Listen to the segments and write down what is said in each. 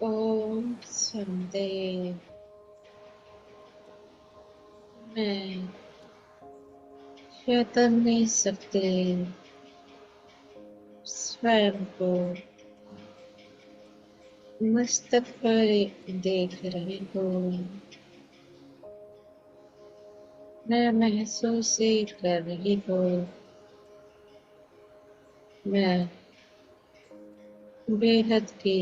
ओम शांति। मैं चैतन्य शक्ति स्वयं को मस्तक पर देख रही हूँ। मैं महसूस ही कर रही हूँ। मैं बेहद की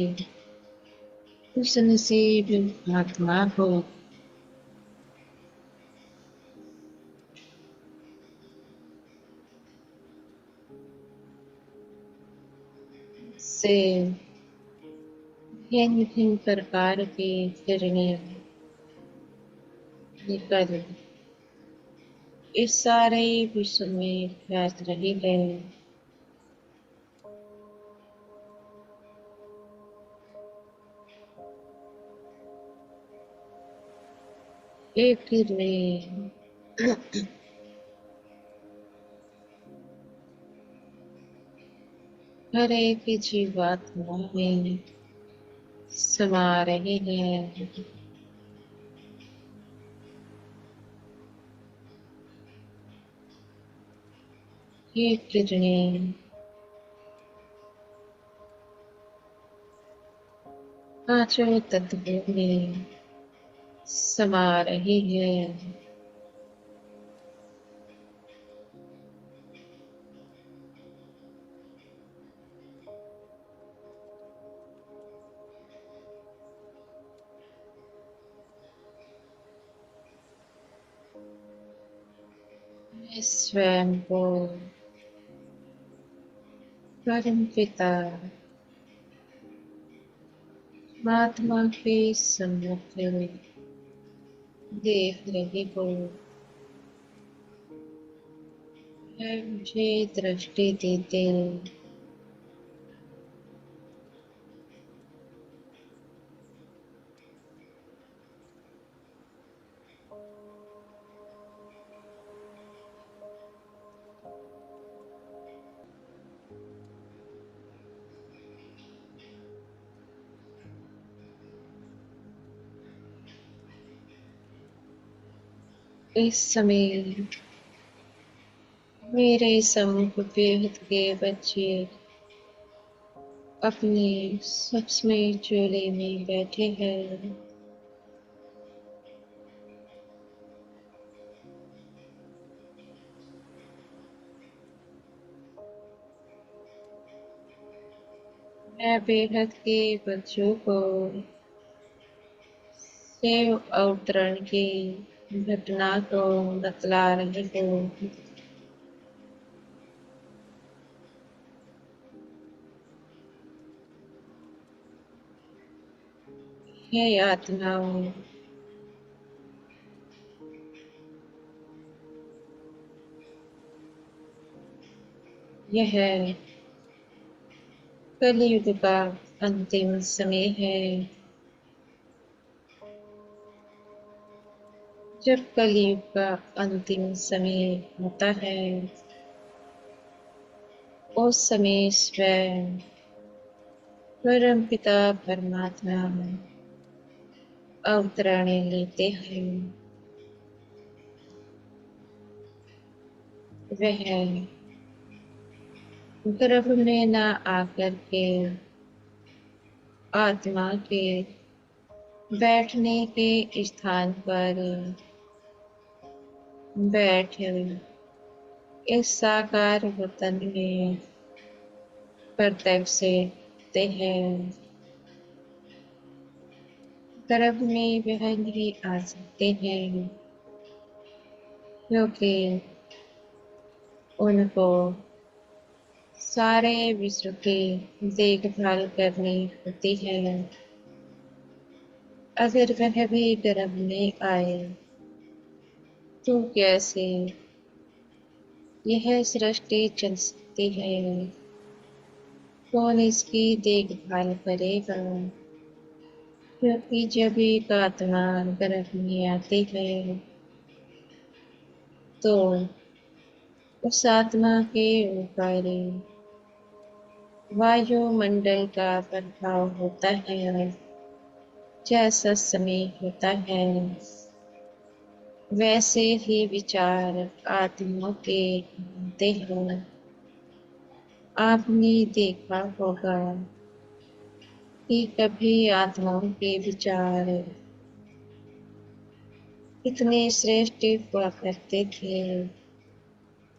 खुशनसीब आत्मा हूँ। से भिन्न भिन्न प्रकार की किरणें निकल इस सारे विश्व में फैल रही है। एक किरणें हर एक जीवात्मा में समा रही है। ये किरणें पांचों तत्वों में समा रही है। मैं स्वयं को परम पिता महात्मा के सम्मुख देख रही हूँ। है मुझे दृष्टि देते इस समय मेरे सम्मुख बेहद के बच्चे अपने सूक्ष्म झोले में बैठे हैं। मैं बेहद के बच्चों को शिव अवतरण की घटना को बतला रही हूँ। हे आत्माओं, यह कलयुग का अंतिम समय है। जब कलयुग का अंतिम समय होता है उस समय स्वयं परम पिता परमात्मा अवतरण लेते हैं। वह गर्भ में न आकर के आत्मा के बैठने के स्थान पर बैठ इस साकार वतन में प्रत्यक्ष होते हैं। गर्भ में वह नहीं आ सकते हैं क्योंकि उनको सारे विश्व की देखभाल करनी होती है। अगर वह भी गर्भ में आए तो कैसे यह सृष्टि चल सकती है? कौन इसकी देखभाल करेगा? क्योंकि जब एक आत्मा गर्भ में आती है तो उस आत्मा के ऊपर वायुमंडल का प्रभाव होता है। जैसा समय होता है वैसे ही विचार आत्मा के होते हैं। आपने देखा होगा कि कभी आत्माओं के विचार इतने श्रेष्ठ हुआ करते थे,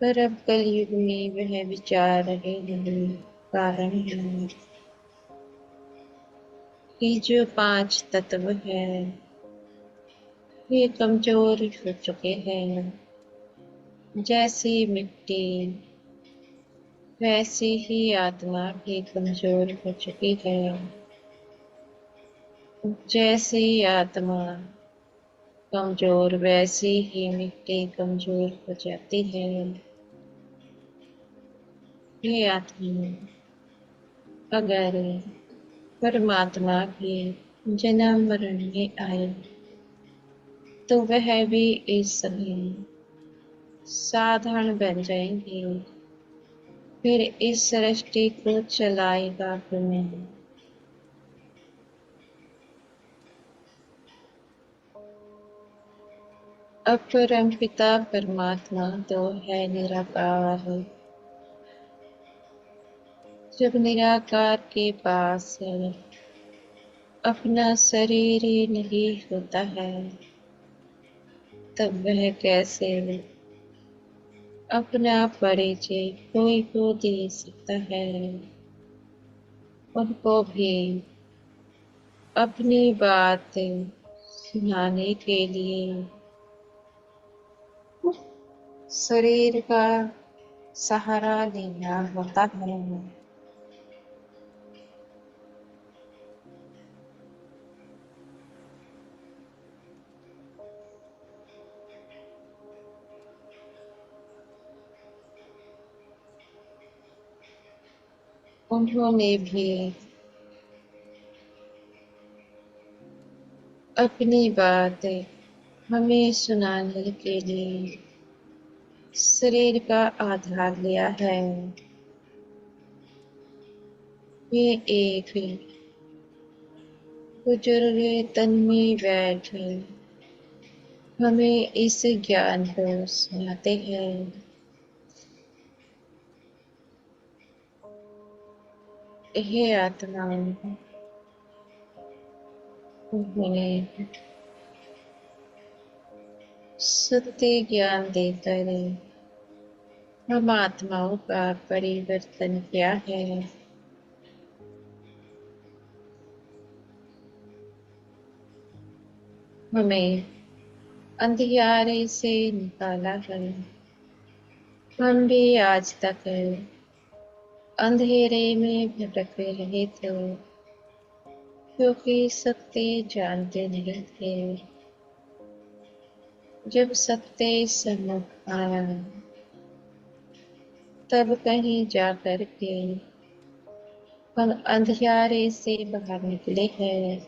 पर अब कलयुग में वह विचार रहे नहीं। कारण है कि जो 5 तत्व है वे कमजोर हो चुके हैं। जैसे मिट्टी वैसे ही आत्मा भी कमजोर हो चुकी है। जैसे आत्मा कमजोर वैसे ही मिट्टी कमजोर हो जाती है। ये आत्मा अगर परमात्मा के जन्म मरण में आए तो वह भी इस समय साधारण बन जाएंगे। फिर इस सृष्टि को चलाएगा कौन? अपरम पिता परमात्मा तो है निराकार। जब निराकार के पास अपना शरीर ही नहीं होता है तब वह कैसे अपना परिचय कोई को दे सकता है? उनको भी अपनी बात सुनाने के लिए शरीर का सहारा लेना होता है। उन्होंने भी अपनी बात हमें सुनाने के लिए शरीर का आधार लिया है। ये एक बुजुर्ग तन में बैठ हमें इस ज्ञान को सुनाते हैं। हे आत्मा, उन्हें सत्य ज्ञान देकर हम आत्माओं का परिवर्तन किया है। हमें अंधियारे से निकाला है। हम भी आज तक अंधेरे में भटक रहे थे क्योंकि सत्य जानते नहीं थे। जब सत्य सम्मुख आया तब कहीं जाकर के हम अंधियारे से बाहर निकले हैं।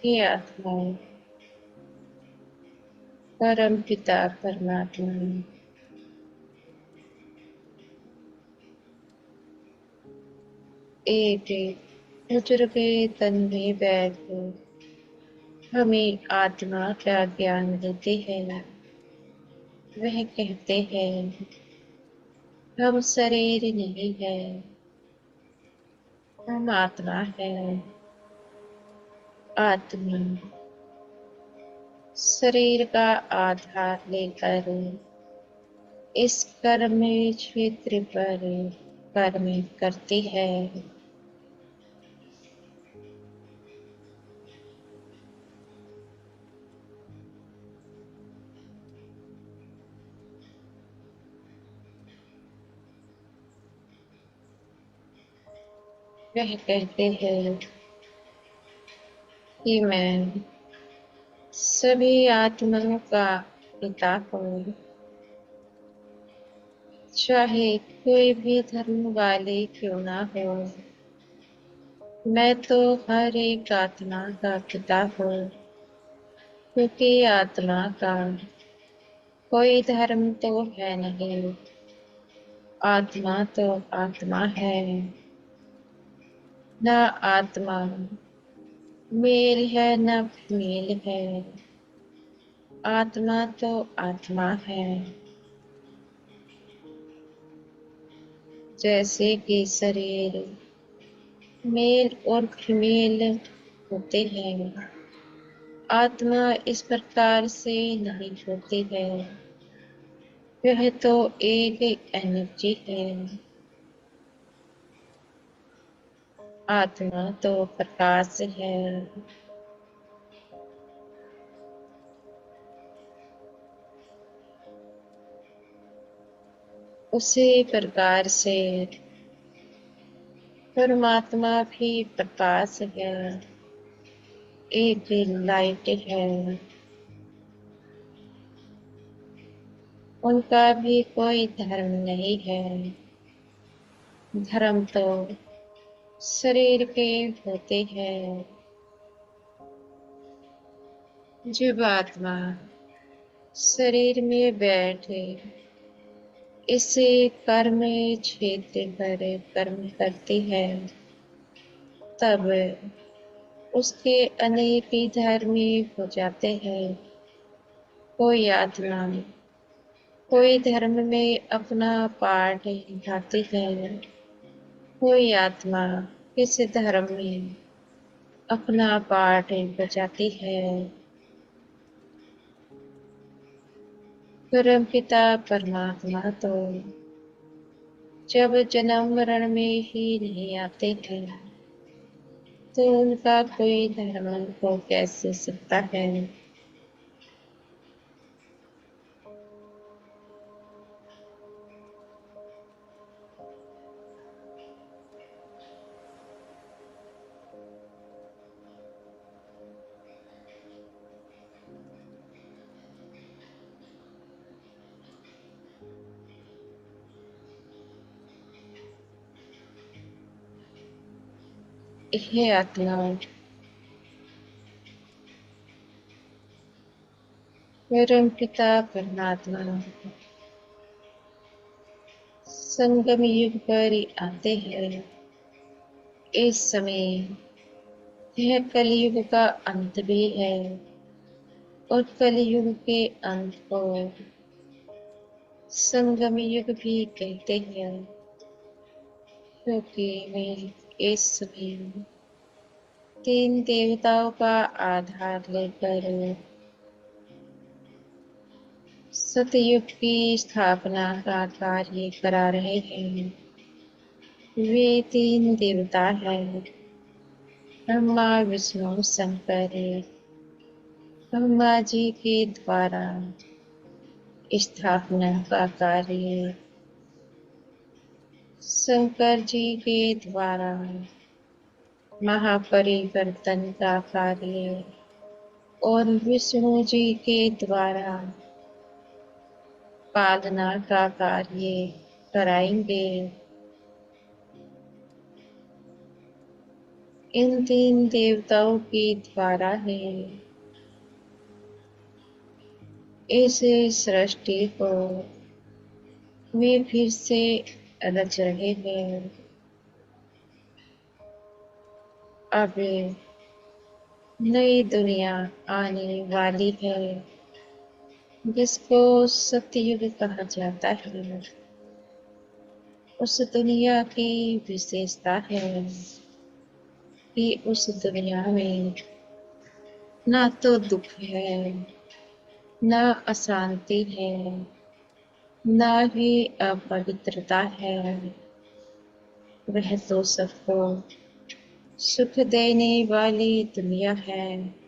ये आत्मा परम पिता परमात्मा एक बुजुर्ग तन में बैठ हमें आत्मा का ज्ञान देते हैं। वह कहते हैं हम शरीर नहीं है, हम आत्मा है। आत्मा शरीर का आधार लेकर इस कर्म क्षेत्र पर कर्म करती है। वह कहते हैं कि मैं सभी आत्माओं का पिता हूँ। चाहे कोई भी धर्म वाले क्यों ना हो, मैं तो हर एक आत्मा का पिता हूँ। क्योंकि आत्मा का कोई धर्म तो है नहीं। आत्मा तो आत्मा है, न आत्मा मेल है न मेल है। आत्मा तो आत्मा है। जैसे कि शरीर मेल और फीमेल होते हैं, आत्मा इस प्रकार से नहीं होती है। वह तो एक एनर्जी है। आत्मा तो प्रकाश है। उसी प्रकार से परमात्मा भी प्रकाश है, एक लाइट है। उनका भी कोई धर्म नहीं है। धर्म तो शरीर के होते हैं। जब आत्मा शरीर में बैठे इसे कर्म क्षेत्र पर कर्म करती है, तब उसके अनेक ही धर्म हो जाते हैं। कोई आत्मा कोई धर्म में अपना पाठ निभाती है, कोई आत्मा किसी धर्म में अपना पाठ बजाती है। परम पिता परमात्मा तो जब जन्म मरण में ही नहीं आते हैं, तो उनका कोई धर्म हो कैसे सकता है। हे आत्मा, परम पिता परमात्मा संगम युग पर आते हैं। इस समय यह कलयुग का अंत भी है, और कलयुग के अंत को संगम युग भी कहते हैं, क्योंकि वे इस समय तीन देवताओं का आधार लेकर सतयुग की स्थापना का कार्य करा रहे हैं। वे तीन देवता हैं, ब्रह्मा विष्णु शंकर। ब्रह्मा जी के द्वारा स्थापना का कार्य, शंकर जी के द्वारा महापरिवर्तन का कार्य, और विष्णु जी के द्वारा पालना का कार्य कराएंगे। इन तीन देवताओं के द्वारा है इस सृष्टि को वे फिर से रच रहे हैं। अब नई दुनिया आने वाली है, जिसको सतयुग कहा जाता है। उस दुनिया की विशेषता है कि उस दुनिया में ना तो दुख है, ना अशांति है, ना ही अपवित्रता है। वह तो सबको सुख देने वाली दुनिया है।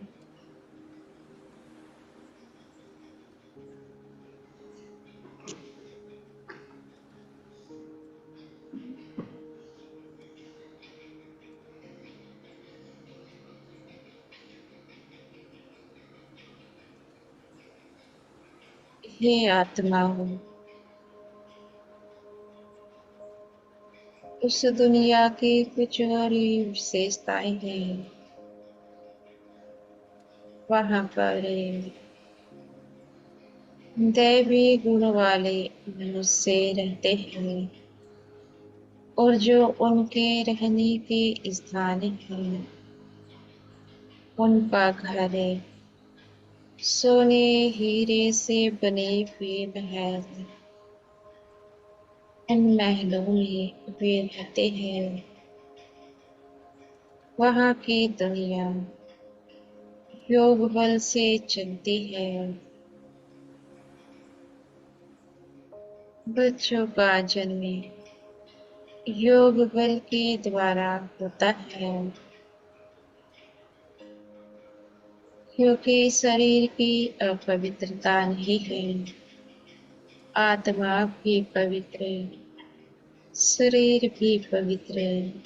हे आत्मा, उस दुनिया की कुछ और ही विशेषताएं हैं। वहां पर दैवी गुण वाले मनुष्य रहते हैं। और जो उनके रहने के स्थान हैं, उनका घर सोने हीरे से बने हुए महल, इन महलों में वे रहते हैं। वहाँ की दुनिया योग बल से चलती है। बच्चों का जन्म योग बल के द्वारा होता है, क्योंकि शरीर की अपवित्रता नहीं है, आत्मा भी पवित्र है, शरीर भी पवित्र है।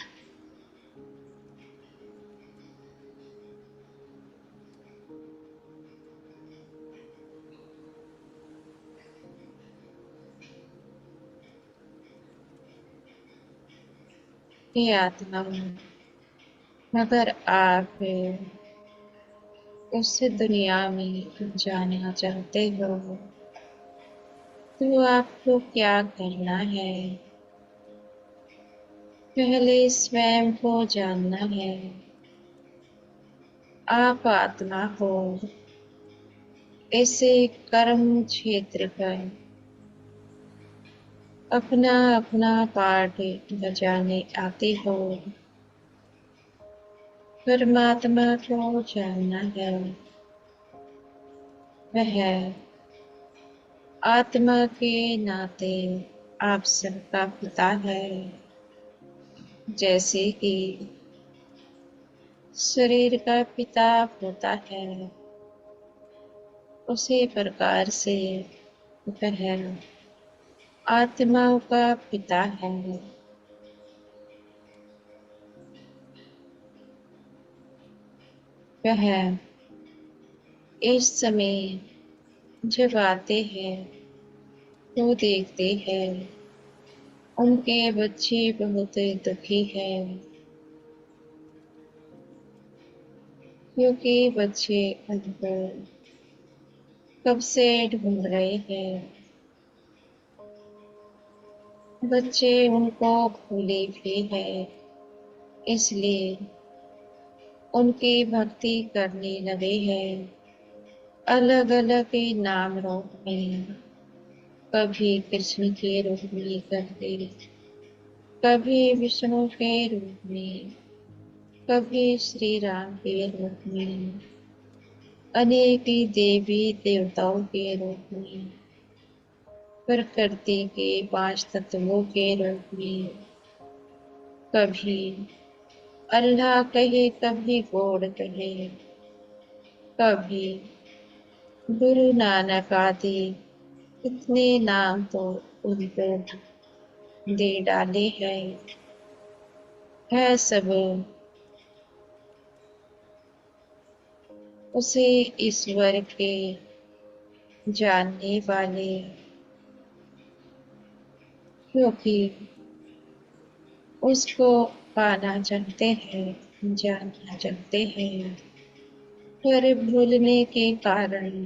ये आत्मा, मगर आप उस दुनिया में जाना चाहते हो तो आपको क्या करना है? पहले स्वयं को जानना है। आप आत्मा हो, इसे कर्म क्षेत्र पर अपना अपना पार्ट बजाने आते हो। परमात्मा को जानना है, वह आत्मा के नाते आप सबका पिता है। जैसे कि शरीर का पिता होता है, उसी प्रकार से वह आत्माओं का पिता है। वह इस समय जब आते हैं तो देखते हैं उनके बच्चे बहुत दुखी हैं, क्योंकि बच्चे उनको कब से ढूंढ रहे हैं। बच्चे उनको भूले भी हैं, इसलिए उनकी भक्ति करने लगे हैं अलग अलग नाम रूप में। कभी कृष्ण के रूप में करते, कभी विष्णु के रूप में, कभी श्री राम के रूप में, अनेक देवी देवताओं के रूप में, प्रकृति के 5 तत्वों के रूप में। कभी अल्लाह कहे, कभी गॉड कहे, कभी गुरु नानक आदि इतने नाम तो उनको दे डाले हैं। है सब उसे ईश्वर के जानने वाले, क्योंकि उसको पाना चाहते हैं, जानना चाहते हैं, पर भूलने के कारण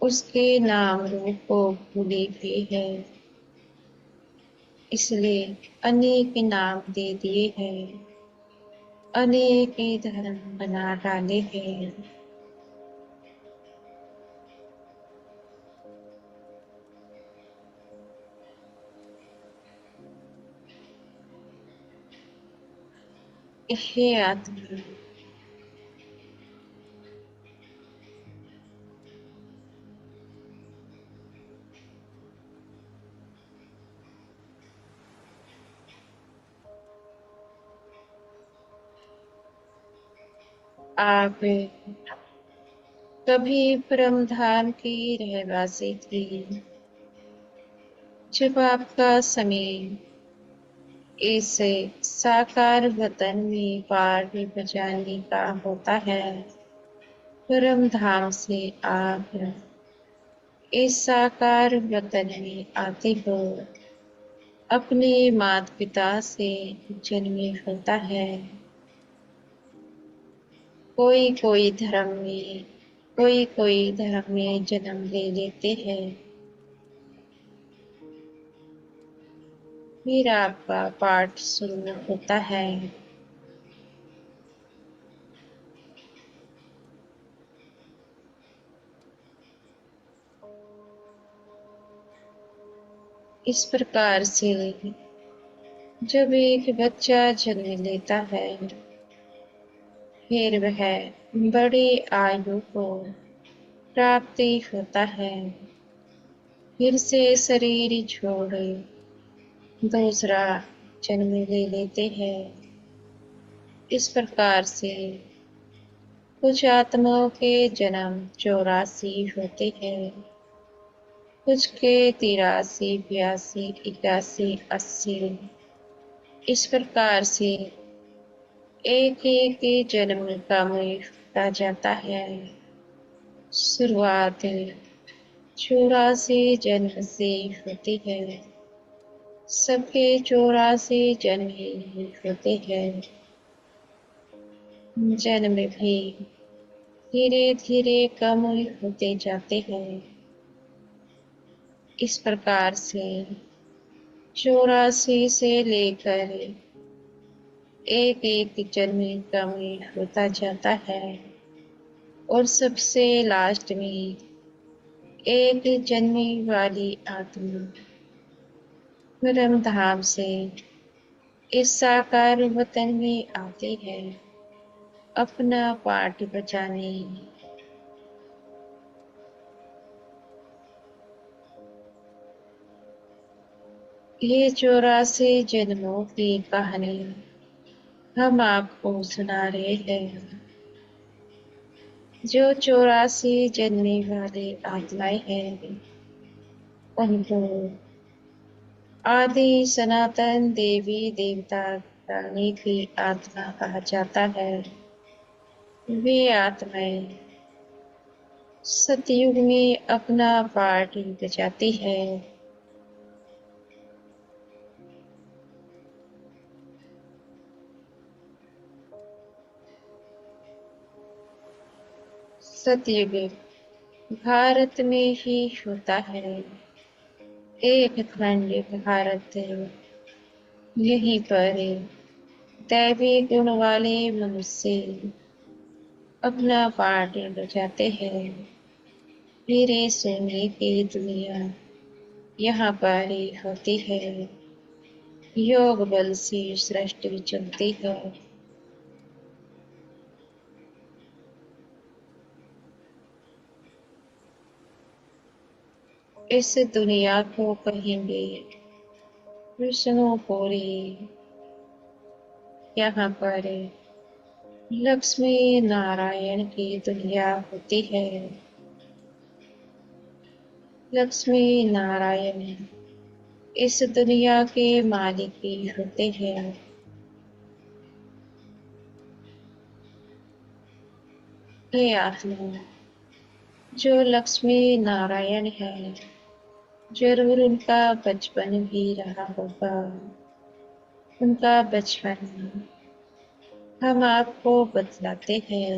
उसके नाम रूप को भूले भी है, इसलिए अनेक नाम दे दिए हैं, अनेक धर्म बना डाले हैं। हे आत्मा, आप कभी परम धाम की रहवासी थी। जब आपका समय इस साकार वतन में पाठ बजाने का होता है, परम धाम से आप इस साकार वतन में आते हो। अपने माता पिता से जन्मे होता है। कोई कोई धर्म में, कोई कोई धर्म में जन्म ले लेते हैं, फिर आपका पाठ शुरू होता है। इस प्रकार से जब एक बच्चा जन्म लेता है, फिर वह बड़ी आयु को प्राप्ति होता है, फिर से शरीर छोड़ दूसरा जन्म ले लेते हैं। इस प्रकार से कुछ आत्माओं के जन्म 84 होते हैं, कुछ के 83, 82, 81, 80। इस प्रकार से एक एक जन्म कम होता जाता है। शुरुआत 84 जन्म से होती है। सबके 84 जन्म ही होते हैं। जन्म भी धीरे धीरे कम होते जाते हैं। इस प्रकार से 84 से लेकर एक एक जन्म कम होता जाता है और सबसे लास्ट में एक जन्मे वाली आत्मा परम धाम से इस साकार वतन में आती है अपना पाठ बचाने। ये 84 जन्मों की कहानी हम आपको सुना रहे हैं। जो 84 जन्मे वाले आत्माएं हैं, उनको आदि सनातन देवी देवता रानी की आत्मा कहा जाता है। वे आत्माएं सतयुग में अपना पाठ बजाती है। सतयुग भारत में ही होता है। एक खंड भारत यहीं पर दैवी गुण वाले मनुष्य अपना पाठ बजाते हैं। मेरे सोने की दुनिया यहाँ पर ही होती है। योग बल से सृष्टि चलती है। इस दुनिया को कहेंगे विष्णुपुरी। यहाँ पर लक्ष्मी नारायण की दुनिया होती है। लक्ष्मी नारायण इस दुनिया के मालिक ही होते हैं। ये आत्मा जो लक्ष्मी नारायण है, जरूर उनका बचपन भी रहा होगा। उनका बचपन हम आपको बतलाते हैं।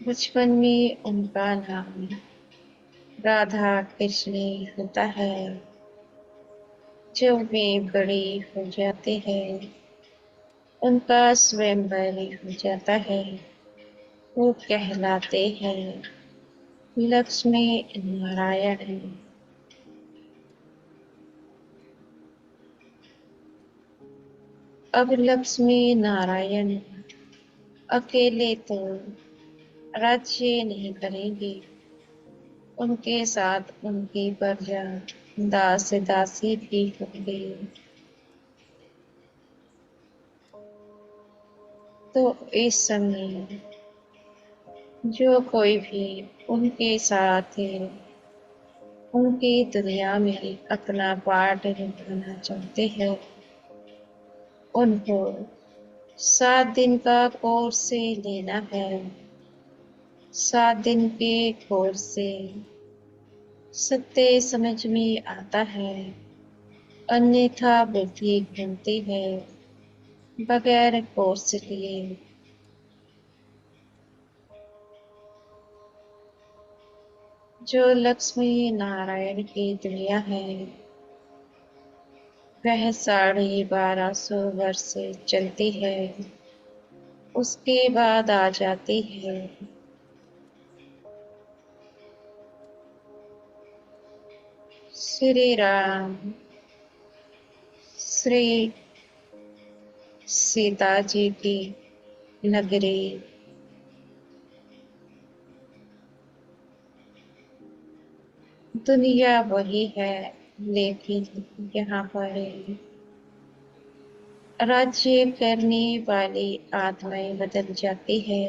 बचपन में उनका नाम राधा कृष्ण होता है। जब वे बड़े हो जाते हैं, उनका स्वयंवर हो जाता है। वो कहलाते हैं लक्ष्मी नारायण। अब लक्ष्मी नारायण अकेले तो राज्य नहीं करेंगे। उनके साथ उनकी प्रजा दास दासी भी होंगे। तो इस समय जो कोई भी उनके साथ उनकी दुनिया में अपना पार्ट निभाना चाहते हैं, उनको 7 दिन का कोर्स लेना है। 7 दिन के कोर्स से सत्य समझ में आता है, अन्यथा बुद्धि घूमती है बगैर कोर्स लिए। जो लक्ष्मी नारायण की दुनिया है, वह 1250 वर्ष से चलती है, उसके बाद आ जाती है। श्री राम श्री सीता जी की नगरी। दुनिया वही है, लेकिन यहाँ पर राज्य करने वाली आत्माएं बदल जाती है।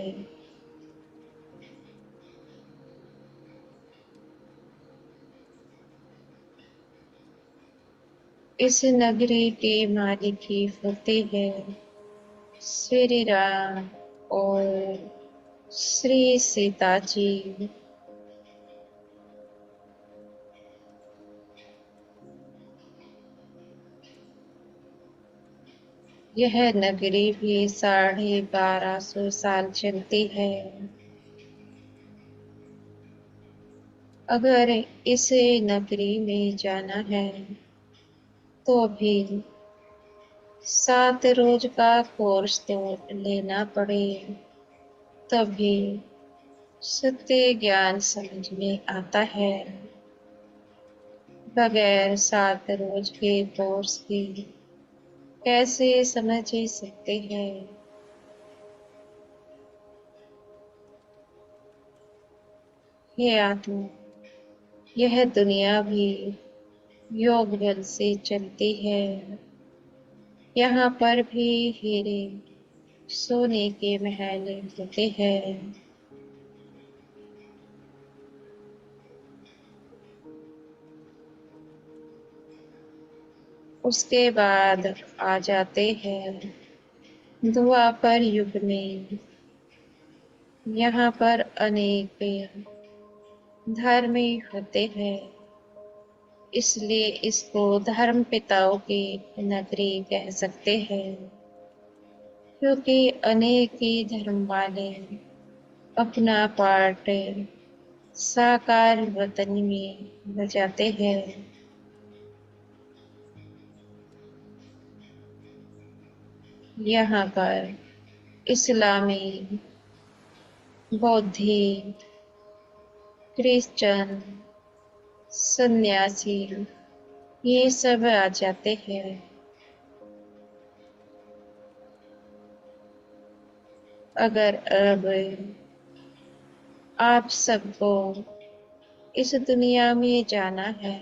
इस नगरी के मालिक ही होते हैं श्री राम और श्री सीता जी। यह नगरी भी 1250 साल चलती है। अगर इस नगरी में जाना है तो भी 7 रोज का कोर्स तो लेना पड़े, तभी सत्य ज्ञान समझ में आता है। बगैर 7 रोज के कोर्स के कैसे समझ सकते हैं। हे आत्मा, यह दुनिया भी योग बल से चलती है। यहाँ पर भी हीरे सोने के महल होते हैं। उसके बाद आ जाते हैं द्वापर युग में। यहाँ पर अनेक धर्म होते हैं, इसलिए इसको धर्म पिताओं की नगरी कह सकते हैं, क्योंकि अनेक ही धर्म वाले अपना पार्ट साकार वतन में बजाते हैं। यहाँ पर इस्लामी, बौद्धी, क्रिश्चियन, सन्यासी ये सब आ जाते हैं। अगर अब आप सबको इस दुनिया में जाना है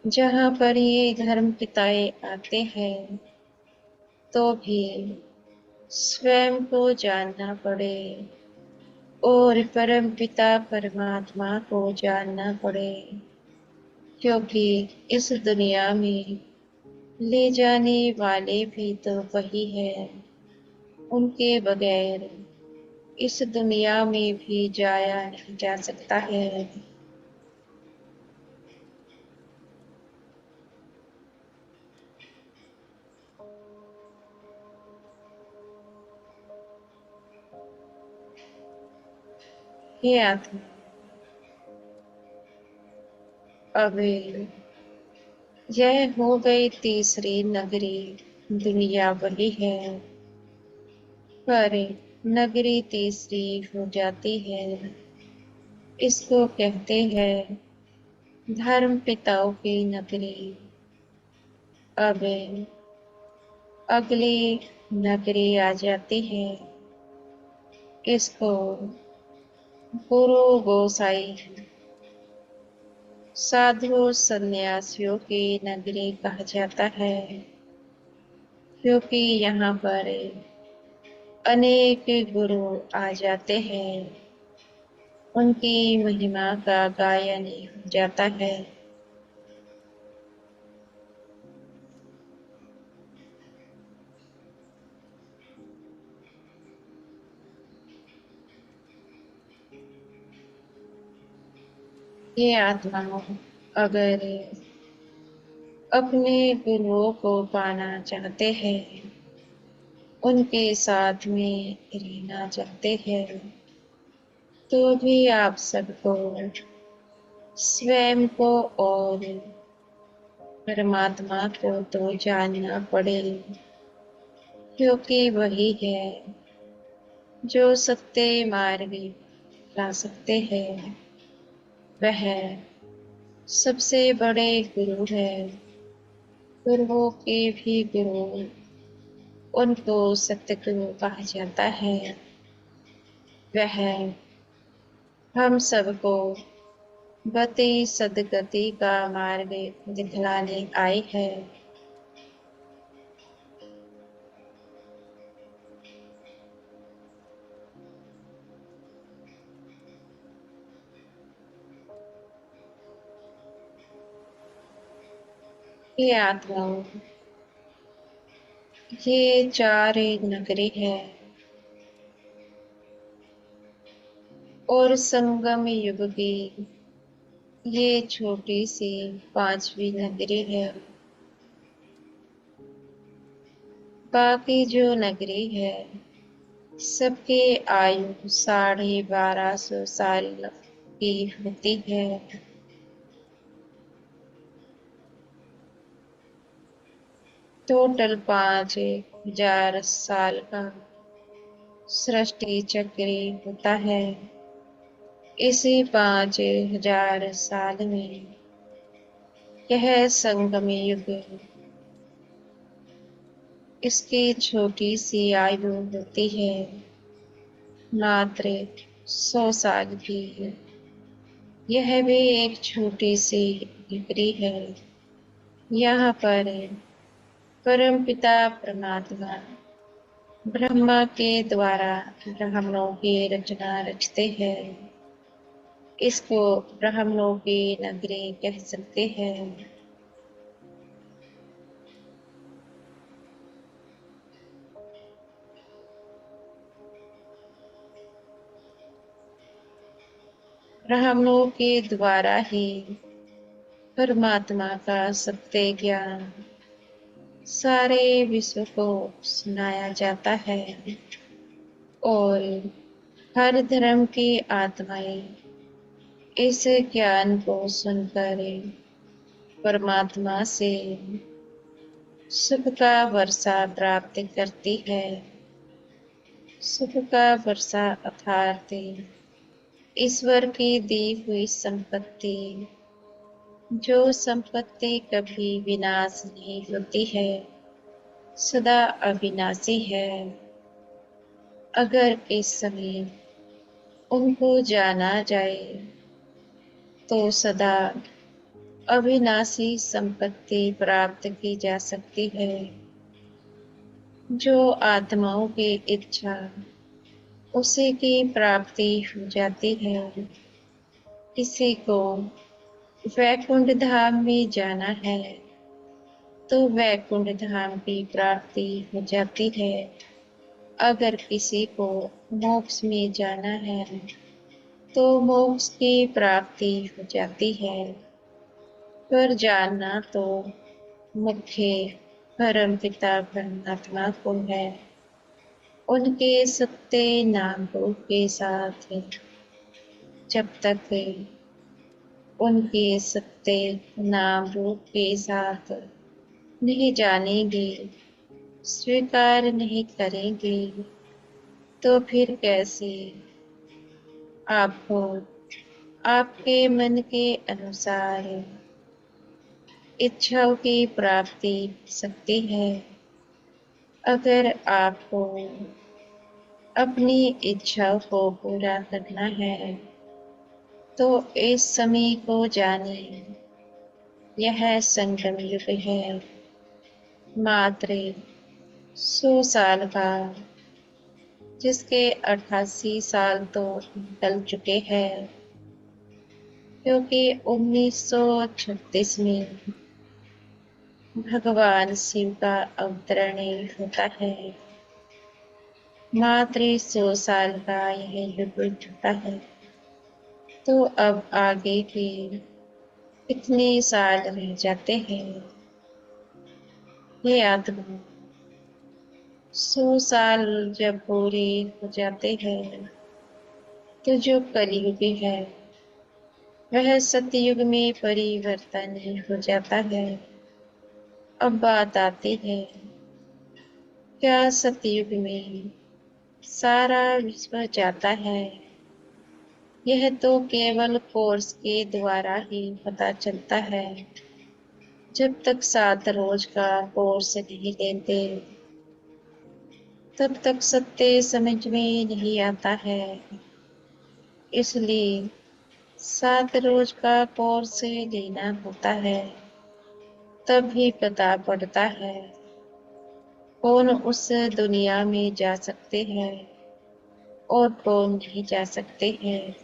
जहाँ पर ये धर्म पिताए आते हैं, तो भी स्वयं को जानना पड़े और परम पिता परमात्मा को जानना पड़े, क्योंकि इस दुनिया में ले जाने वाले भी तो वही है। उनके बगैर इस दुनिया में भी जाया नहीं जा सकता है। हे आत्मा, अब यह हो गई तीसरी नगरी। दुनिया वही है, पर नगरी तीसरी हो जाती है। इसको कहते हैं धर्म पिताओं की नगरी। अब अगली नगरी आ जाती है, इसको गुरु गोसाई साधु सन्यासियों की नगरी कहा जाता है, क्योंकि यहाँ पर अनेक गुरु आ जाते हैं। उनकी महिमा का गायन हो जाता है। ये आत्माओं, अगर अपने गुरुओं को पाना चाहते हैं, उनके साथ में रहना चाहते हैं, तो भी आप सबको स्वयं को और परमात्मा को तो जानना पड़े, क्योंकि वही है जो सत्य मार्ग ला सकते हैं। वह सबसे बड़े गुरु है, गुरुओं के भी गुरु। उनको सतगुरु कहा जाता है। वह हम सबको गति सदगति का मार्ग दिखलाने आए हैं। ये आत्माओं, ये चार नगरी है और संगम युग की ये छोटी सी पांचवी नगरी है। बाकी जो नगरी है सबकी आयु 1250 साल की होती है। टोटल 5000 साल का सृष्टि चक्र होता है। इसी 5000 साल में यह संगम युग, इसकी छोटी सी आयु होती है, मात्र 100 साल की। यह भी एक छोटी सी नगरी है। यहाँ पर परमपिता परमात्मा ब्रह्मा के द्वारा ब्रह्मणों की रचना रचते हैं। इसको ब्रह्मणों की नगरी कह सकते हैं। ब्रह्मणों के द्वारा ही परमात्मा का सत्य ज्ञान सारे विश्व को सुनाया जाता है और हर धर्म की आत्माएं इस ज्ञान को सुनकर परमात्मा से सुख का वर्षा प्राप्त करती है। सुख का वर्षा अर्थात ईश्वर की दी हुई संपत्ति, जो संपत्ति कभी विनाश नहीं होती है, सदा अविनाशी है। अगर इस समय उनको जाना जाए तो सदा अविनाशी संपत्ति प्राप्त की जा सकती है। जो आत्माओं की इच्छा उसी की प्राप्ति हो जाती है। किसी को वैकुंठ धाम में जाना है तो वैकुंठ धाम की प्राप्ति हो जाती है। अगर किसी को मोक्ष में जाना है तो मोक्ष की प्राप्ति हो जाती है। पर जानना तो मुख्य परमपिता परमात्मा को है। उनके सत्य नाम रूप के साथ जब तक उनके सत्य नाम रूप के साथ नहीं जानेंगे, स्वीकार नहीं करेंगे, तो फिर कैसे आपको आपके मन के अनुसार इच्छाओं की प्राप्ति हो सकती है। अगर आपको अपनी इच्छाओं को पूरा करना है तो इस समय को जाने, यह संगम युग है, मात्र 100 साल का, जिसके 88 साल तो निकल चुके हैं, क्योंकि 1936 में भगवान शिव का अवतरण होता है। मात्र 100 साल का यह युग होता है। तो अब आगे के कितने साल रह जाते हैं? ये आत्मा 100 साल जब पूरे हो जाते हैं तो जो कलयुग है वह सतयुग में परिवर्तन हो जाता है। अब बात आती है, क्या सतयुग में सारा विश्व जाता है? यह तो केवल कोर्स के द्वारा ही पता चलता है। जब तक 7 रोज का कोर्स नहीं लेते, तब तक सत्य समझ में नहीं आता है। इसलिए 7 रोज का कोर्स लेना होता है, तब भी पता पड़ता है कौन उस दुनिया में जा सकते हैं और कौन नहीं जा सकते हैं।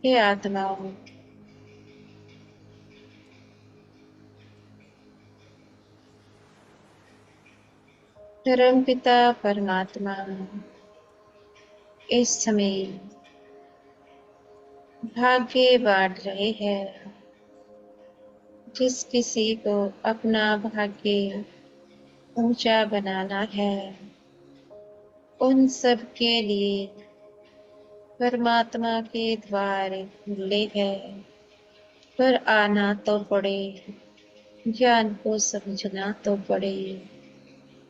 हे आत्माओं, परमपिता परमात्मा इस समय भाग्य बांट रहे हैं। जिस किसी को अपना भाग्य ऊंचा बनाना है, उन सब के लिए परमात्मा के द्वार खुले हैं। पर आना तो पड़े, ज्ञान को समझना तो पड़े,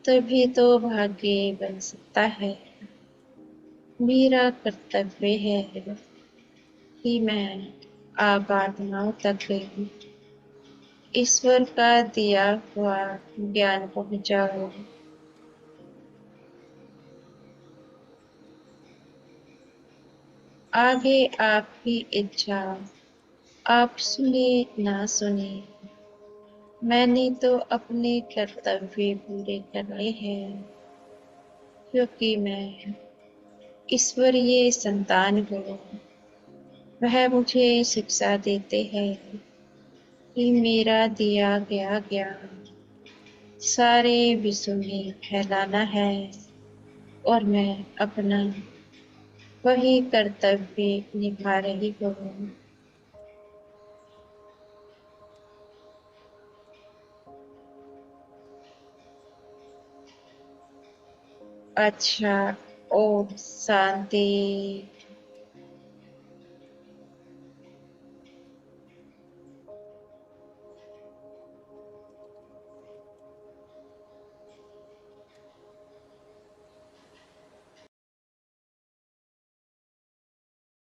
तभी तो भाग्य बन सकता है। मेरा कर्तव्य है कि मैं आप आत्माओं तक ईश्वर का दिया हुआ ज्ञान पहुंचाऊं। आगे आपकी इच्छा, आप सुने ना सुने, मैंने तो अपने कर्तव्य पूरे करने हैं, क्योंकि मैं ईश्वरीय संतान हूँ। वह मुझे शिक्षा देते हैं कि मेरा दिया गया ज्ञान सारे विश्व में फैलाना है, और मैं अपना वही कर्तव्य निभा रही हूँ। अच्छा, ओम शांति।